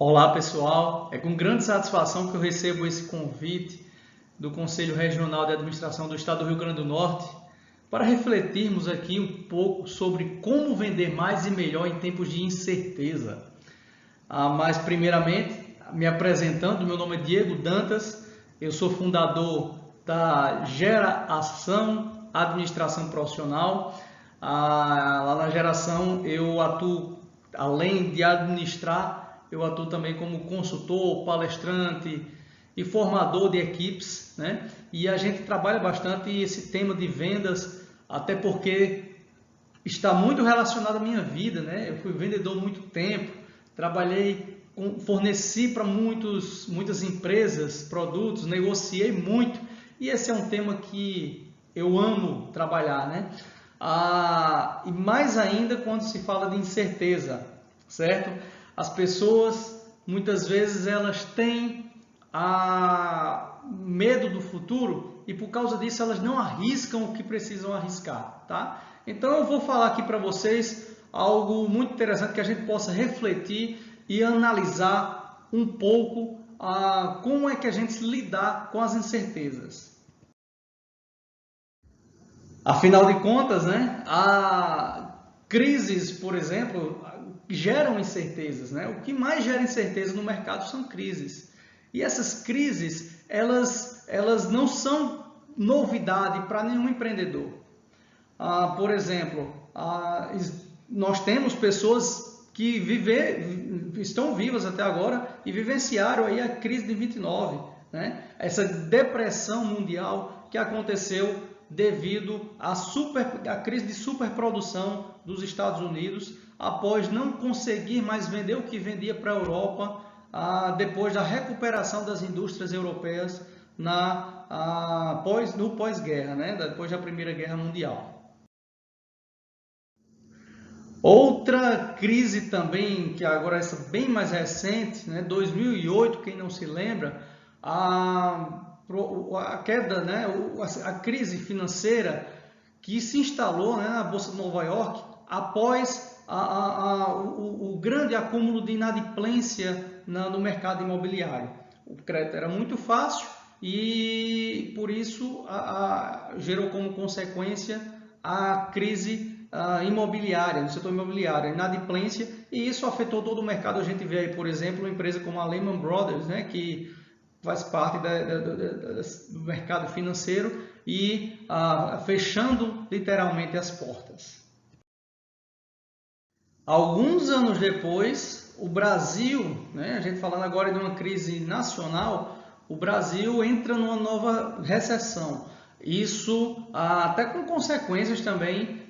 Olá pessoal, é com grande satisfação que eu recebo esse convite do Conselho Regional de Administração do Estado do Rio Grande do Norte para refletirmos aqui um pouco sobre como vender mais e melhor em tempos de incerteza. Mas primeiramente, me apresentando, meu nome é Diego Dantas, eu sou fundador da Geração Administração Profissional. Lá na Geração eu atuo, além de administrar, eu atuo também como consultor, palestrante e formador de equipes, né? E a gente trabalha bastante esse tema de vendas, até porque está muito relacionado à minha vida, né? Eu fui vendedor há muito tempo, forneci para muitas empresas produtos, negociei muito e esse é um tema que eu amo trabalhar, né? E mais ainda quando se fala de incerteza, certo? As pessoas, muitas vezes, elas têm medo do futuro e por causa disso elas não arriscam o que precisam arriscar, tá? Então eu vou falar aqui para vocês algo muito interessante que a gente possa refletir e analisar um pouco como é que a gente lidar com as incertezas. Afinal de contas, né, crises, por exemplo, geram incertezas, né? O que mais gera incerteza no mercado são crises. E essas crises, elas não são novidade para nenhum empreendedor. Por exemplo, nós temos pessoas que estão vivas até agora e vivenciaram aí a crise de 29, né? Essa depressão mundial que aconteceu devido à crise de superprodução dos Estados Unidos, após não conseguir mais vender o que vendia para a Europa, depois da recuperação das indústrias europeias no pós-guerra, né? Depois da Primeira Guerra Mundial. Outra crise também, que agora é bem mais recente, né? 2008, quem não se lembra, a queda, né, a crise financeira que se instalou, né, na Bolsa de Nova York após o grande acúmulo de inadimplência no mercado imobiliário. O crédito era muito fácil e por isso gerou como consequência a crise imobiliária, no setor imobiliário, a inadimplência, e isso afetou todo o mercado. A gente vê aí, por exemplo, uma empresa como a Lehman Brothers, né, que faz parte do mercado financeiro e fechando literalmente as portas. Alguns anos depois, o Brasil, né, a gente falando agora de uma crise nacional, o Brasil entra numa nova recessão. Isso até com consequências também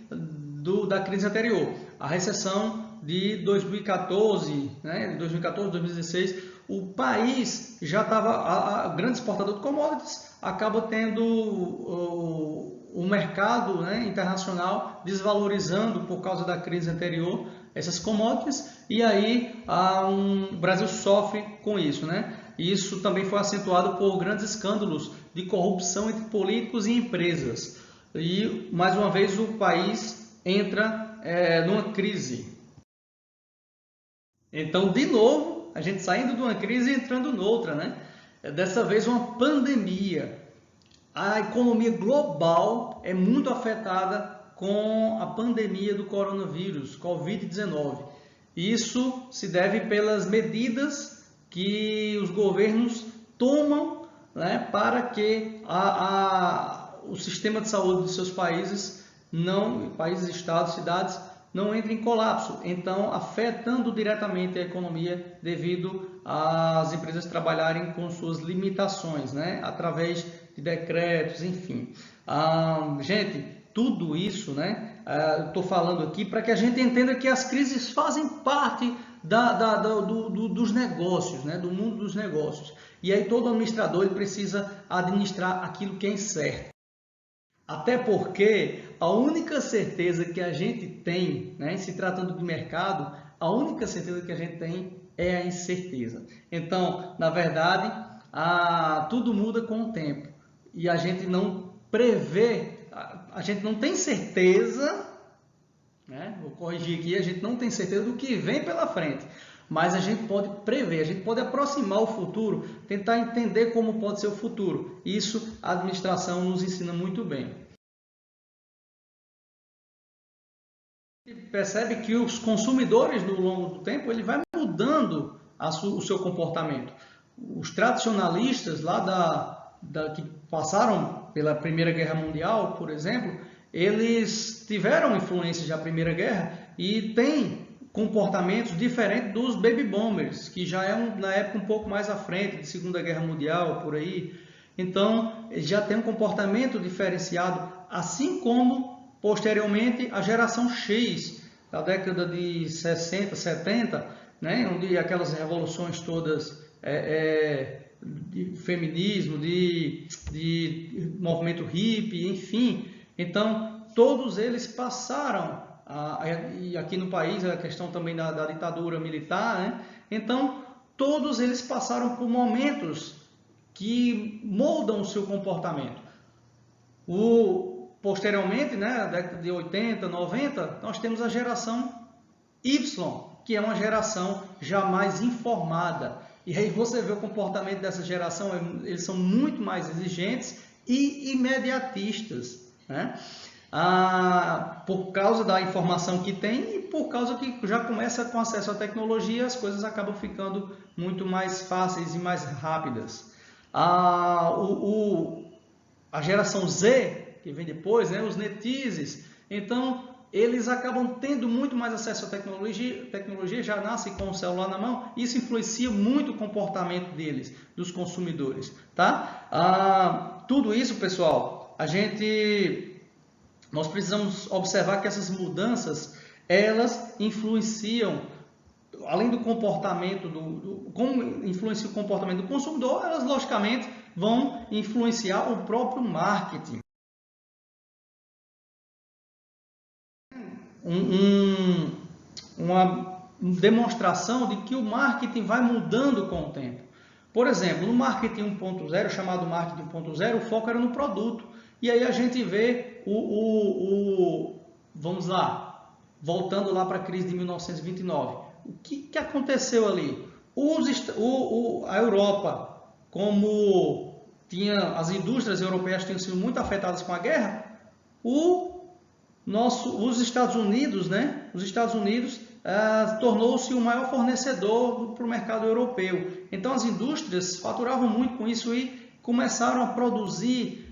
da crise anterior. A recessão de 2014, né, 2016, o país já estava, grande exportador de commodities, acaba tendo o mercado, né, internacional desvalorizando por causa da crise anterior essas commodities, e aí o Brasil sofre com isso, né? Isso também foi acentuado por grandes escândalos de corrupção entre políticos e empresas. E, mais uma vez, o país entra numa crise. Então, de novo, a gente saindo de uma crise e entrando noutra, né? Dessa vez uma pandemia. A economia global é muito afetada com a pandemia do coronavírus, Covid-19. Isso se deve pelas medidas que os governos tomam, né, para que o sistema de saúde dos seus países, estados, cidades, não entre em colapso, então afetando diretamente a economia devido às empresas trabalharem com suas limitações, né? Através de decretos, enfim. Gente, tudo isso, né? Estou falando aqui para que a gente entenda que as crises fazem parte dos negócios, né? Do mundo dos negócios. E aí todo administrador ele precisa administrar aquilo que é incerto. Até porque a única certeza que a gente tem, né, se tratando de mercado, a única certeza que a gente tem é a incerteza. Então, na verdade, tudo muda com o tempo e a gente não prevê, a gente não tem certeza, né, vou corrigir aqui, a gente não tem certeza do que vem pela frente, mas a gente pode prever, a gente pode aproximar o futuro, tentar entender como pode ser o futuro. Isso a administração nos ensina muito bem. Percebe que os consumidores, no longo do tempo, ele vai mudando o seu comportamento. Os tradicionalistas lá que passaram pela Primeira Guerra Mundial, por exemplo, eles tiveram influência da Primeira Guerra e têm comportamentos diferentes dos baby boomers, que já é na época um pouco mais à frente, de Segunda Guerra Mundial, por aí. Então, já tem um comportamento diferenciado, assim como posteriormente a geração X, da década de 60, 70, né, onde aquelas revoluções todas de feminismo, de movimento hippie, enfim. Então, todos eles passaram, e aqui no país, a questão também da ditadura militar, né? Então, todos eles passaram por momentos que moldam o seu comportamento. Posteriormente, né, na década de 80, 90, nós temos a geração Y, que é uma geração já mais informada. E aí você vê o comportamento dessa geração, eles são muito mais exigentes e imediatistas, né? Por causa da informação que tem e por causa que já começa com acesso à tecnologia, as coisas acabam ficando muito mais fáceis e mais rápidas. A geração Z, que vem depois, né, os netizes, então eles acabam tendo muito mais acesso à tecnologia, já nascem com o celular na mão, isso influencia muito o comportamento deles, dos consumidores, tá? Tudo isso, pessoal, nós precisamos observar que essas mudanças, elas influenciam, além do comportamento, como influencia o comportamento do consumidor, elas logicamente vão influenciar o próprio marketing. Uma demonstração de que o marketing vai mudando com o tempo. Por exemplo, no marketing 1.0, chamado marketing 1.0, o foco era no produto. E aí a gente vê vamos lá, voltando lá para a crise de 1929. O que aconteceu ali? A Europa, como as indústrias europeias tinham sido muito afetadas com a guerra, os Estados Unidos, né? Os Estados Unidos tornou-se o maior fornecedor para o mercado europeu. Então as indústrias faturavam muito com isso e começaram a produzir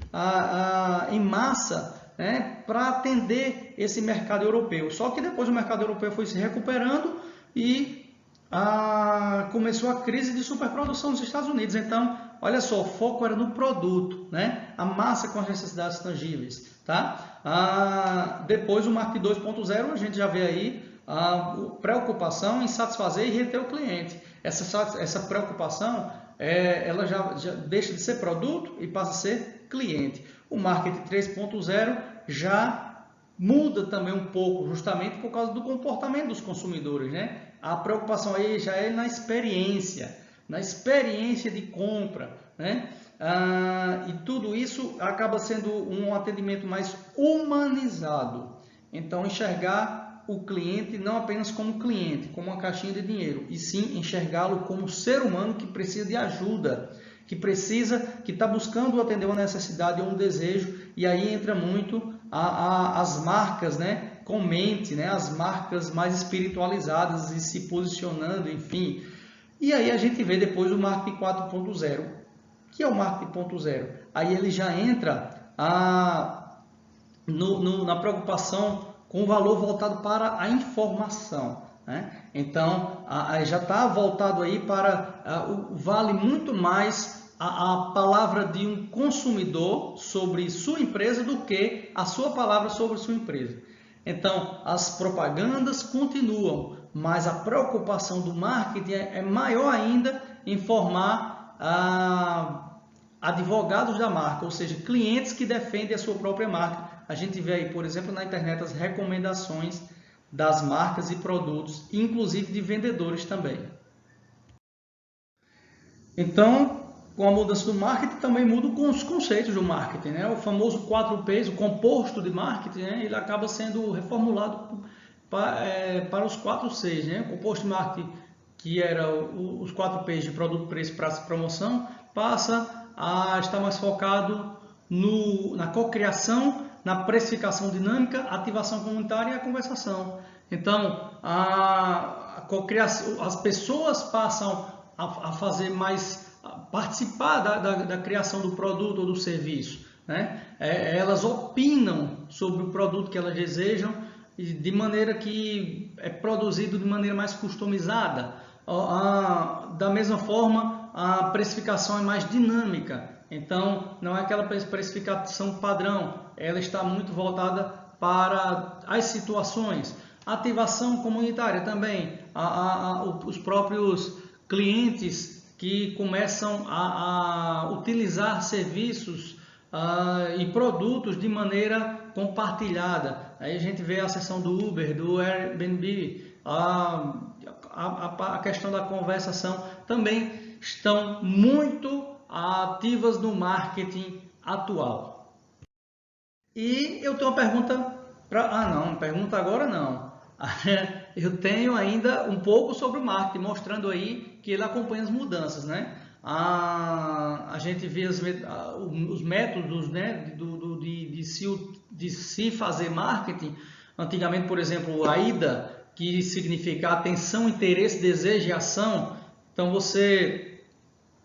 em massa, né, para atender esse mercado europeu. Só que depois o mercado europeu foi se recuperando e começou a crise de superprodução nos Estados Unidos. Então, olha só, o foco era no produto, né? A massa com as necessidades tangíveis. Tá? Depois o marketing 2.0, a gente já vê aí a preocupação em satisfazer e reter o cliente. Essa preocupação, ela já deixa de ser produto e passa a ser cliente. O marketing 3.0 já muda também um pouco, justamente por causa do comportamento dos consumidores, né? A preocupação aí já é na experiência de compra, né? E tudo isso acaba sendo um atendimento mais humanizado. Então, enxergar o cliente não apenas como cliente, como uma caixinha de dinheiro, e sim enxergá-lo como ser humano que precisa de ajuda, que está buscando atender uma necessidade ou um desejo, e aí entra muito as marcas, né, com mente, né, as marcas mais espiritualizadas e se posicionando, enfim. E aí a gente vê depois o marketing 4.0, que é o marketing 0.0. Aí ele já entra na preocupação com o valor voltado para a informação, né? Então, já está voltado aí vale muito mais a palavra de um consumidor sobre sua empresa do que a sua palavra sobre sua empresa. Então, as propagandas continuam, mas a preocupação do marketing é maior ainda em formar advogados da marca, ou seja, clientes que defendem a sua própria marca. A gente vê aí, por exemplo, na internet as recomendações das marcas e produtos, inclusive de vendedores também. Então, com a mudança do marketing, também mudam com os conceitos do marketing, né? O famoso 4Ps, o composto de marketing, né? Ele acaba sendo reformulado para os 4Cs, né? O composto de marketing que era os 4 P's de produto, preço, prazo e promoção, passa a estar mais focado na cocriação, na precificação dinâmica, ativação comunitária e a conversação. Então, a cocriação, as pessoas passam a fazer mais, a participar da criação do produto ou do serviço, né? Elas opinam sobre o produto que elas desejam de maneira que é produzido de maneira mais customizada. Da mesma forma, a precificação é mais dinâmica. Então, não é aquela precificação padrão, ela está muito voltada para as situações. Ativação comunitária também, os próprios clientes que começam a utilizar serviços e produtos de maneira compartilhada. Aí a gente vê a seção do Uber, do Airbnb, a questão da conversação, também estão muito ativas no marketing atual. E eu tenho uma pergunta para... não, pergunta agora não. Eu tenho ainda um pouco sobre o marketing, mostrando aí que ele acompanha as mudanças, né? A gente vê os métodos, né, de se fazer marketing. Antigamente, por exemplo, o AIDA, que significa atenção, interesse, desejo e ação. Então, você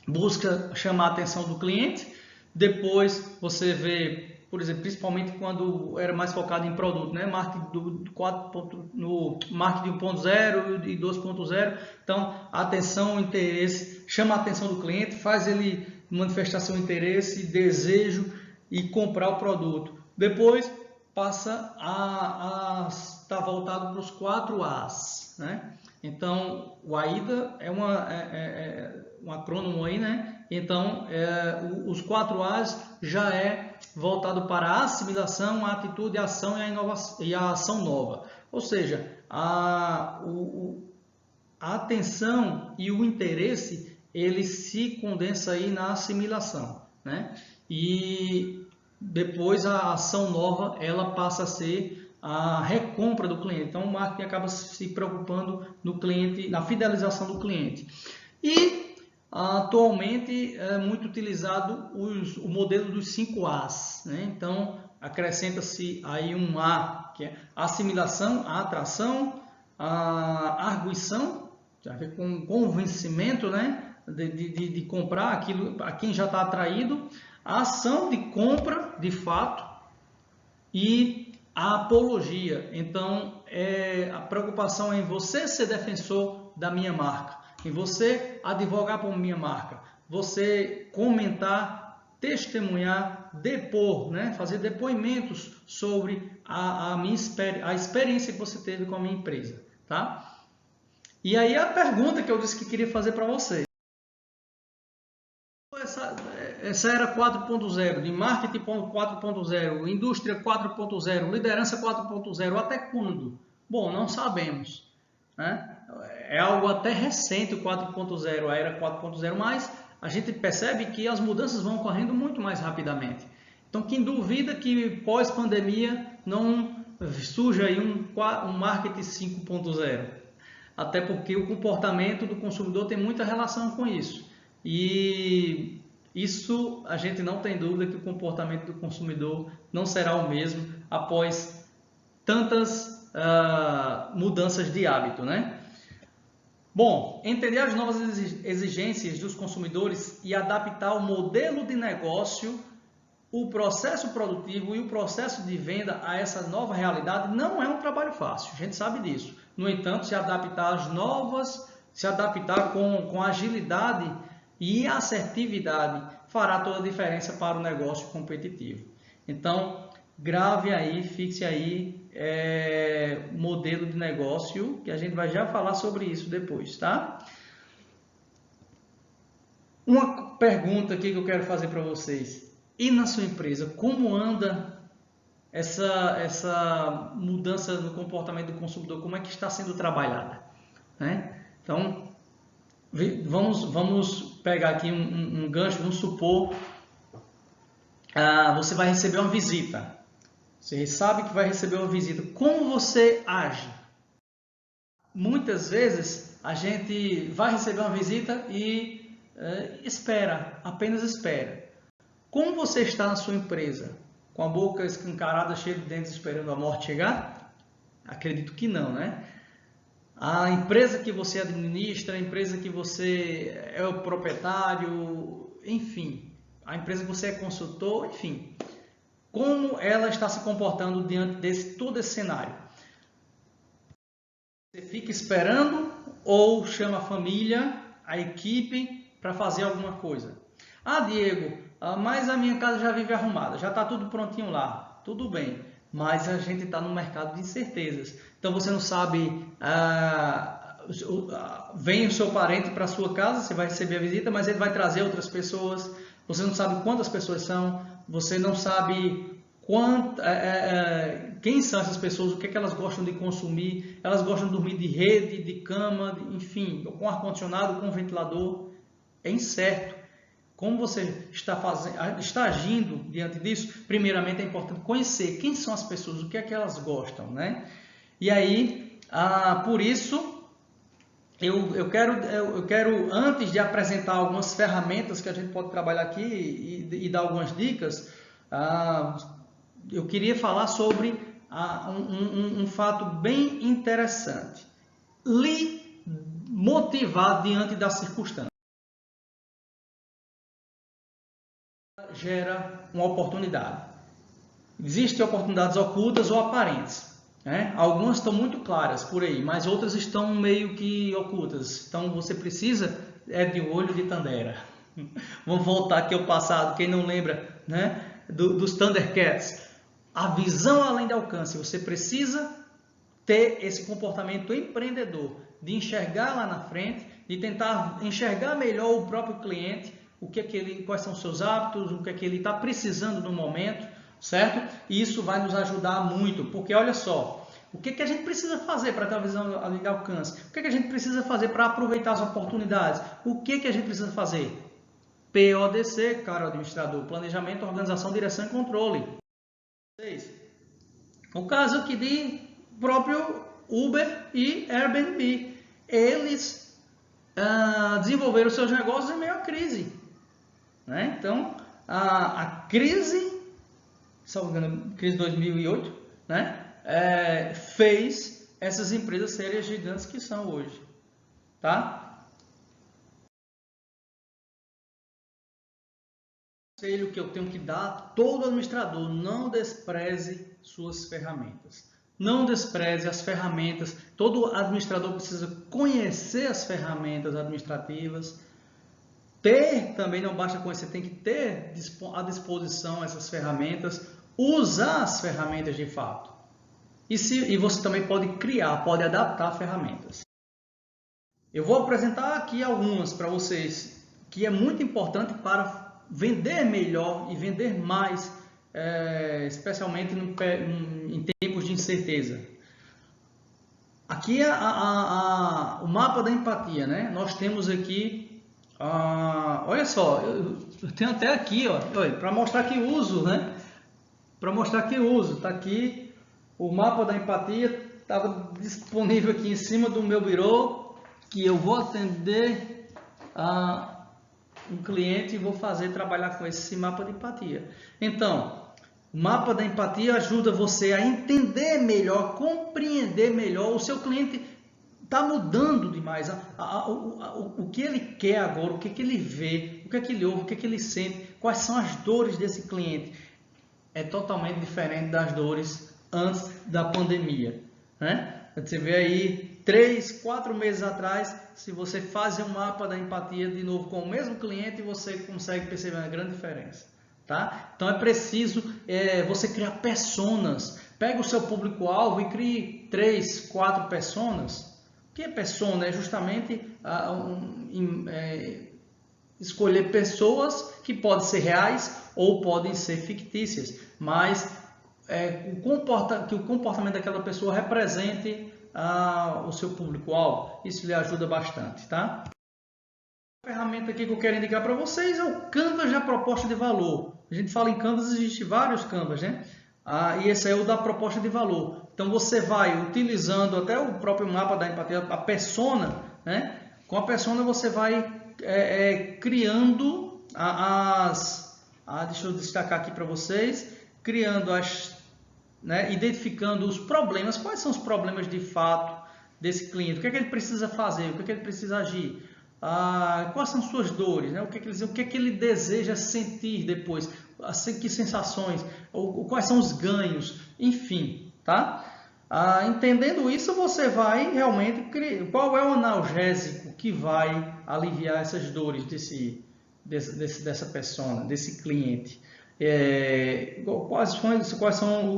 busca chamar a atenção do cliente, depois você vê, por exemplo, principalmente quando era mais focado em produto, né? Marketing no marketing 1.0 e 2.0. Então, atenção, interesse, chama a atenção do cliente, faz ele manifestar seu interesse, desejo e comprar o produto. Depois passa a estar voltado para os 4 As, né? Então, o AIDA é um acrônimo aí, né? Então, os 4 As já é voltado para a assimilação, a atitude, a ação e a ação nova. Ou seja, a atenção e o interesse, ele se condensa aí na assimilação, né? E depois a ação nova, ela passa a ser a recompra do cliente. Então, o marketing acaba se preocupando no cliente, na fidelização do cliente. E atualmente é muito utilizado o modelo dos 5 As, né? Então, acrescenta-se aí um A, que é a assimilação, a atração, a arguição, com convencimento, né? De comprar aquilo a quem já está atraído, a ação de compra, de fato, e a apologia. Então, a preocupação é em você ser defensor da minha marca, em você advogar por minha marca, você comentar, testemunhar, depor, né? Fazer depoimentos sobre a experiência que você teve com a minha empresa, tá? E aí a pergunta que eu disse que queria fazer para você. Essa era 4.0, de marketing 4.0, indústria 4.0, liderança 4.0, até quando? Bom, não sabemos, né? É algo até recente o 4.0, a era 4.0, mas a gente percebe que as mudanças vão ocorrendo muito mais rapidamente. Então, quem duvida que pós-pandemia não surja aí um marketing 5.0? Até porque o comportamento do consumidor tem muita relação com isso. E isso a gente não tem dúvida que o comportamento do consumidor não será o mesmo após tantas mudanças de hábito, né? Bom, entender as novas exigências dos consumidores e adaptar o modelo de negócio, o processo produtivo e o processo de venda a essa nova realidade não é um trabalho fácil, a gente sabe disso. No entanto, se adaptar às novas, se adaptar com agilidade e assertividade fará toda a diferença para o negócio competitivo. Então, grave aí, fixe aí modelo de negócio, que a gente vai já falar sobre isso depois, tá? Uma pergunta aqui que eu quero fazer para vocês. E na sua empresa, como anda essa mudança no comportamento do consumidor? Como é que está sendo trabalhada, né? Então, vamos pegar aqui um gancho, vamos supor, você vai receber uma visita. Você sabe que vai receber uma visita. Como você age? muitas vezes a gente vai receber uma visita e espera, apenas espera. Como você está na sua empresa? Com a boca escancarada, cheia de dentes, esperando a morte chegar? Acredito que não, né? A empresa que você administra, a empresa que você é o proprietário, enfim, a empresa que você é consultor, enfim, como ela está se comportando diante desse todo esse cenário? Você fica esperando ou chama a família, a equipe para fazer alguma coisa? Ah, Diego, mas a minha casa já vive arrumada, já está tudo prontinho lá, tudo bem. Mas a gente está no mercado de incertezas. Então você não sabe, vem o seu parente para a sua casa, você vai receber a visita, mas ele vai trazer outras pessoas. Você não sabe quantas pessoas são, você não sabe quem são essas pessoas, o que é que elas gostam de consumir. Elas gostam de dormir de rede, de cama, enfim, com ar-condicionado, com ventilador. É incerto. Como você está agindo diante disso? Primeiramente é importante conhecer quem são as pessoas, o que é que elas gostam, né? E aí, por isso, eu quero, antes de apresentar algumas ferramentas que a gente pode trabalhar aqui e dar algumas dicas, eu queria falar sobre um fato bem interessante. Lhe motivar diante das circunstâncias. Gera uma oportunidade. Existem oportunidades ocultas ou aparentes, né? Algumas estão muito claras por aí, mas outras estão meio que ocultas. Então você precisa de olho de Tandera. Vamos voltar aqui ao passado, quem não lembra, né? Dos Thundercats. A visão além de alcance. Você precisa ter esse comportamento empreendedor, de enxergar lá na frente, de tentar enxergar melhor o próprio cliente, quais são os seus hábitos, o que é que ele está precisando no momento, certo? E isso vai nos ajudar muito, porque olha só, o que é que a gente precisa fazer para ter uma visão além de alcance? O que é que a gente precisa fazer para aproveitar as oportunidades? O que é que a gente precisa fazer? PODC, caro administrador, planejamento, organização, direção e controle. O caso aqui de próprio Uber e Airbnb, eles desenvolveram seus negócios em meio à crise, né? Então, a crise, salvo engano, crise de 2008, né? Fez essas empresas serem as gigantes que são hoje, tá? O conselho que eu tenho que dar a todo administrador: não despreze suas ferramentas. Não despreze as ferramentas. Todo administrador precisa conhecer as ferramentas administrativas. Também não basta conhecer, tem que ter à disposição essas ferramentas, usar as ferramentas de fato. E você também pode criar, pode adaptar ferramentas. Eu vou apresentar aqui algumas para vocês, que é muito importante para vender melhor e vender mais, especialmente em tempos de incerteza. Aqui é o mapa da empatia, né? Nós temos aqui, olha só, eu tenho até aqui, ó, para mostrar que uso, né? Para mostrar que uso, tá aqui o mapa da empatia, estava disponível aqui em cima do meu birô, que eu vou atender um cliente e vou trabalhar com esse mapa de empatia. Então, o mapa da empatia ajuda você a entender melhor, compreender melhor. O seu cliente está mudando demais. O que ele quer agora, o que ele vê, o que ele ouve, o que ele sente, quais são as dores desse cliente. É totalmente diferente das dores antes da pandemia, né? Você vê aí 3, 4 meses atrás, se você faz um mapa da empatia de novo com o mesmo cliente, você consegue perceber uma grande diferença, tá? Então é preciso você criar personas. Pega o seu público-alvo e crie 3, 4 personas. O que é persona? É justamente escolher pessoas que podem ser reais ou podem ser fictícias, mas que o comportamento daquela pessoa represente o seu público-alvo. Isso lhe ajuda bastante, tá? A ferramenta aqui que eu quero indicar para vocês é o Canvas da proposta de valor. A gente fala em Canvas, existem vários Canvas, né? E esse é o da proposta de valor. Então você vai utilizando até o próprio mapa da empatia, a persona, né? Com a persona você vai criando deixa eu destacar aqui para vocês, criando identificando os problemas. Quais são os problemas de fato desse cliente? O que é que ele precisa fazer? O que é que ele precisa agir? Quais são suas dores? Né? O que é que ele deseja sentir depois? Que sensações? Quais são os ganhos? Enfim, tá? Entendendo isso, você vai realmente criar. Qual é o analgésico que vai aliviar essas dores dessa persona, desse cliente? Quais são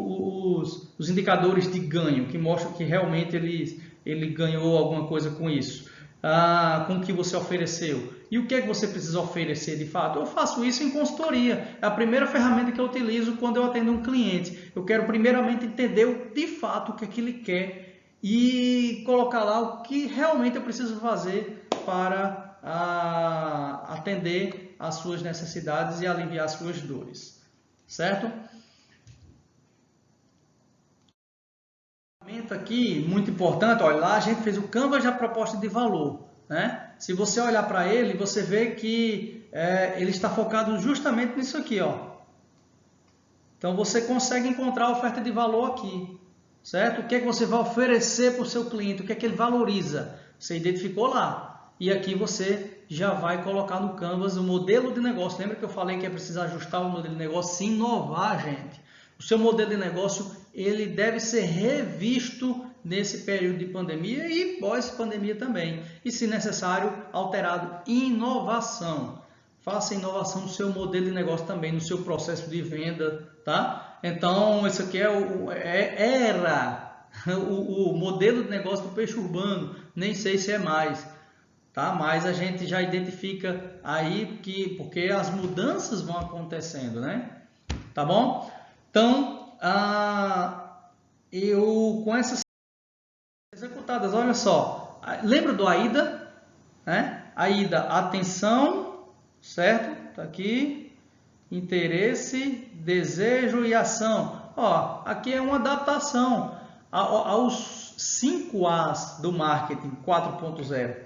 os indicadores de ganho que mostram que realmente ele ganhou alguma coisa com isso? Com o que você ofereceu? E o que é que você precisa oferecer de fato? Eu faço isso em consultoria. É a primeira ferramenta que eu utilizo quando eu atendo um cliente. Eu quero primeiramente entender de fato o que é que ele quer e colocar lá o que realmente eu preciso fazer para atender às suas necessidades e aliviar as suas dores. Certo? Aqui, muito importante, olha lá, a gente fez o Canvas da proposta de valor, né? Se você olhar para ele, você vê que ele está focado justamente nisso aqui, ó. Então você consegue encontrar a oferta de valor aqui, certo? O que é que você vai oferecer para o seu cliente, o que é que ele valoriza? Você identificou lá. E aqui você já vai colocar no Canvas o modelo de negócio. Lembra que eu falei que é preciso ajustar o modelo de negócio, se inovar, gente. O seu modelo de negócio ele deve ser revisto nesse período de pandemia e pós-pandemia também. E, se necessário, alterado. Inovação. Faça inovação no seu modelo de negócio também, no seu processo de venda, tá? Então, isso aqui era o modelo de negócio do peixe urbano. Nem sei se é mais, tá? Mas a gente já identifica aí porque as mudanças vão acontecendo, né? Tá bom? Então, eu com essas executadas, olha só, lembra do AIDA, né? AIDA, atenção, certo? Tá aqui, interesse, desejo e ação. Ó, aqui é uma adaptação aos 5 As do marketing 4.0,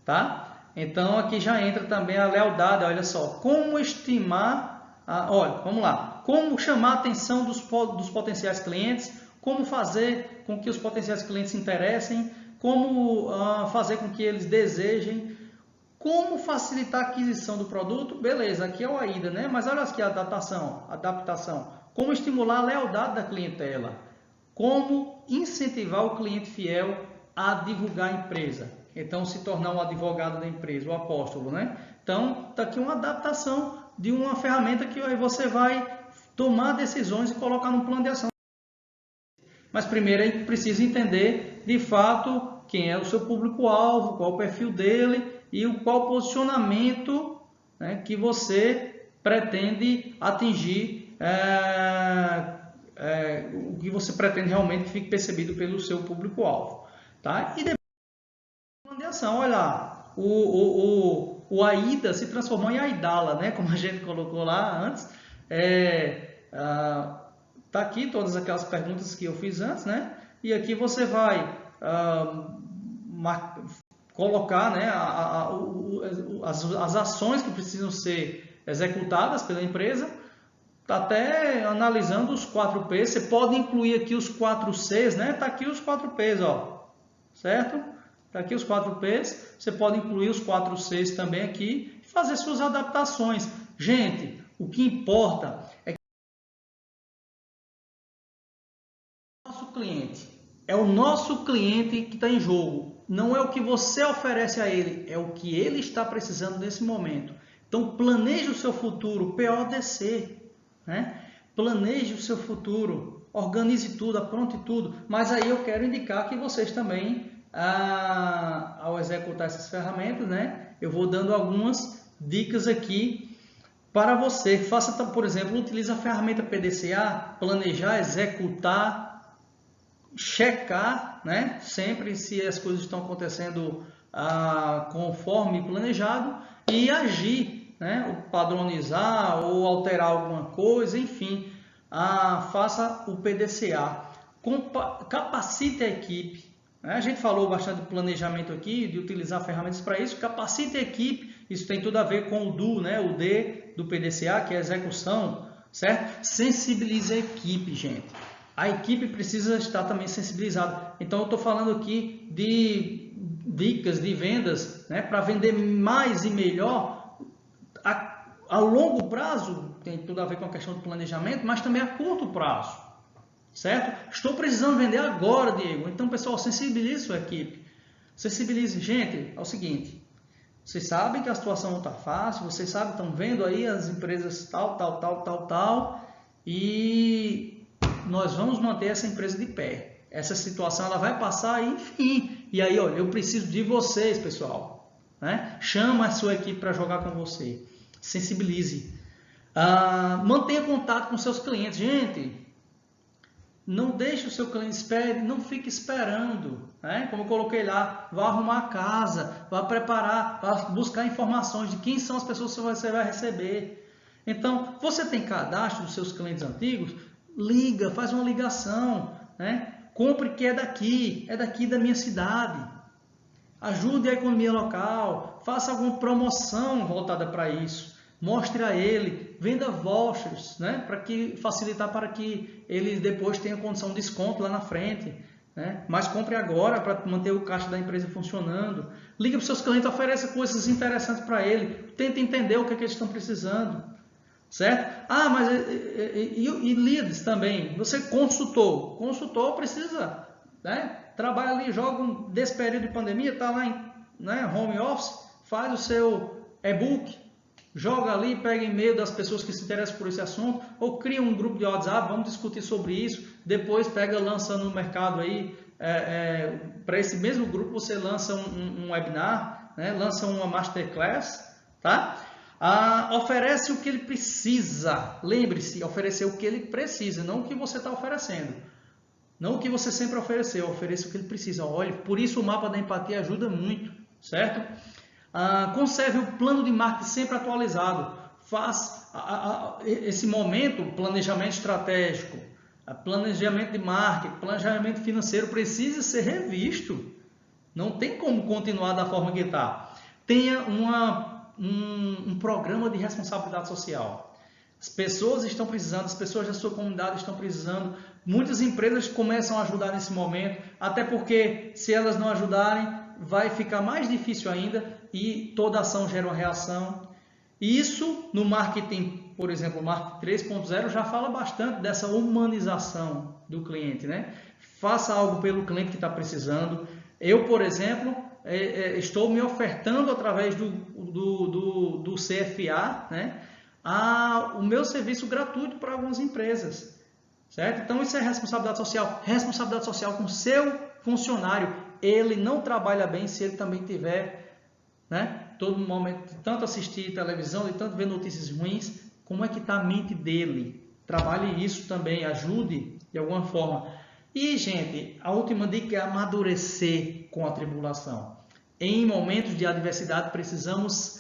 tá? Então aqui já entra também a lealdade, olha só, como estimar, olha, vamos lá, como chamar a atenção dos potenciais clientes, como fazer com que os potenciais clientes se interessem, como fazer com que eles desejem, como facilitar a aquisição do produto, beleza, aqui é o AIDA, né? Mas olha aqui a adaptação, como estimular a lealdade da clientela, como incentivar o cliente fiel a divulgar a empresa, então se tornar um advogado da empresa, o apóstolo, né? Então, está aqui uma adaptação de uma ferramenta que aí você vai tomar decisões e colocar no plano de ação. Mas primeiro a gente precisa entender de fato quem é o seu público-alvo, qual o perfil dele e qual o posicionamento, né, que você pretende atingir, o que você pretende realmente que fique percebido pelo seu público-alvo. Tá? E depois do plano de ação, olha lá, o AIDA se transformou em AIDALA, né, como a gente colocou lá antes. Tá aqui todas aquelas perguntas que eu fiz antes, né? E aqui você vai colocar, né, as ações que precisam ser executadas pela empresa, até analisando os 4 P's. Você pode incluir aqui os 4 C's, né? Tá aqui os 4 P's, ó, certo? Tá aqui os 4 P's. Você pode incluir os 4 C's também aqui e fazer suas adaptações. Gente, o que importa é que cliente. É o nosso cliente que está em jogo. Não é o que você oferece a ele, é o que ele está precisando nesse momento. Então planeje o seu futuro, PODC, né? Planeje o seu futuro, organize tudo, apronte tudo. Mas aí eu quero indicar que vocês também, ao executar essas ferramentas, né? Eu vou dando algumas dicas aqui para você. Faça, por exemplo, utilize a ferramenta PDCA, planejar, executar, checar, né, sempre se as coisas estão acontecendo conforme planejado e agir, né, ou padronizar ou alterar alguma coisa, enfim, faça o PDCA, capacite a equipe. Né? A gente falou bastante de planejamento aqui, de utilizar ferramentas para isso, capacite a equipe, isso tem tudo a ver com o DO, né? O D do PDCA, que é a execução, certo? Sensibilize a equipe, gente. A equipe precisa estar também sensibilizada. Então, eu estou falando aqui de dicas de vendas, né? Para vender mais e melhor a longo prazo, tem tudo a ver com a questão do planejamento, mas também a curto prazo, certo? Estou precisando vender agora, Diego. Então, pessoal, sensibilize sua equipe. Sensibilize. Gente, é o seguinte, vocês sabem que a situação não está fácil, vocês sabem, estão vendo aí as empresas tal, e nós vamos manter essa empresa de pé. Essa situação ela vai passar, enfim. E aí, olha, eu preciso de vocês, pessoal. Né? Chama a sua equipe para jogar com você. Sensibilize. Mantenha contato com seus clientes. Gente, não deixe o seu cliente espere, não fique esperando. Né? Como eu coloquei lá, vá arrumar a casa, vá preparar, vá buscar informações de quem são as pessoas que você vai receber. Então, você tem cadastro dos seus clientes antigos? Liga, faz uma ligação. Né? Compre que é daqui da minha cidade. Ajude a economia local, faça alguma promoção voltada para isso. Mostre a ele, venda vouchers, né? Facilitar para que ele depois tenha condição de desconto lá na frente. Né? Mas compre agora para manter o caixa da empresa funcionando. Liga para os seus clientes, ofereça coisas interessantes para ele. Tente entender o que é que eles estão precisando. Certo? Mas e leads também. Você consultor precisa, né? Trabalha ali, joga desse período de pandemia, está lá em, né, home office, faz o seu e-book, joga ali, pega e-mail das pessoas que se interessam por esse assunto, ou cria um grupo de WhatsApp, vamos discutir sobre isso, depois lança no mercado aí, para esse mesmo grupo você lança um webinar, né, lança uma masterclass, tá? Oferece o que ele precisa, lembre-se, oferecer o que ele precisa, não o que você está oferecendo. Não o que você sempre ofereceu, ofereça o que ele precisa. Olha, por isso o mapa da empatia ajuda muito, certo? Conserve o plano de marketing sempre atualizado. Faz esse momento, planejamento estratégico, planejamento de marketing, planejamento financeiro precisa ser revisto. Não tem como continuar da forma que está. Tenha um programa de responsabilidade social. As pessoas estão precisando, as pessoas da sua comunidade estão precisando. Muitas empresas começam a ajudar nesse momento, até porque se elas não ajudarem, vai ficar mais difícil ainda e toda ação gera uma reação. E isso no marketing, por exemplo, o marketing 3.0 já fala bastante dessa humanização do cliente, né? Faça algo pelo cliente que está precisando. Eu, por exemplo, estou me ofertando através do CFA, né? O meu serviço gratuito para algumas empresas, certo? Então isso é responsabilidade social com o seu funcionário. Ele não trabalha bem se ele também tiver, né, todo momento de tanto assistir televisão, de tanto ver notícias ruins. Como é que está a mente dele? Trabalhe isso também, ajude de alguma forma. E, gente, a última dica é amadurecer com a tribulação. Em momentos de adversidade precisamos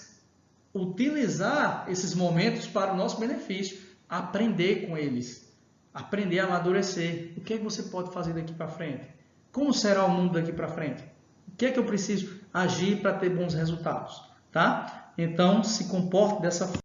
utilizar esses momentos para o nosso benefício, aprender com eles, aprender a amadurecer. O que é que você pode fazer daqui para frente? Como será o mundo daqui para frente? O que é que eu preciso agir para ter bons resultados? Tá? Então, se comporte dessa forma.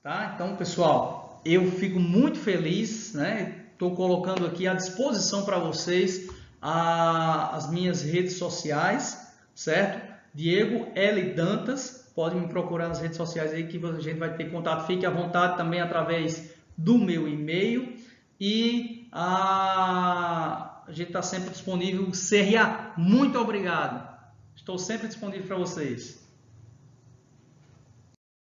Tá? Então, pessoal, eu fico muito feliz, né? Estou colocando aqui à disposição para vocês as minhas redes sociais, certo? Diego L. Dantas. Pode me procurar nas redes sociais aí que a gente vai ter contato. Fique à vontade também através do meu e-mail. E a gente está sempre disponível. CRA, muito obrigado. Estou sempre disponível para vocês.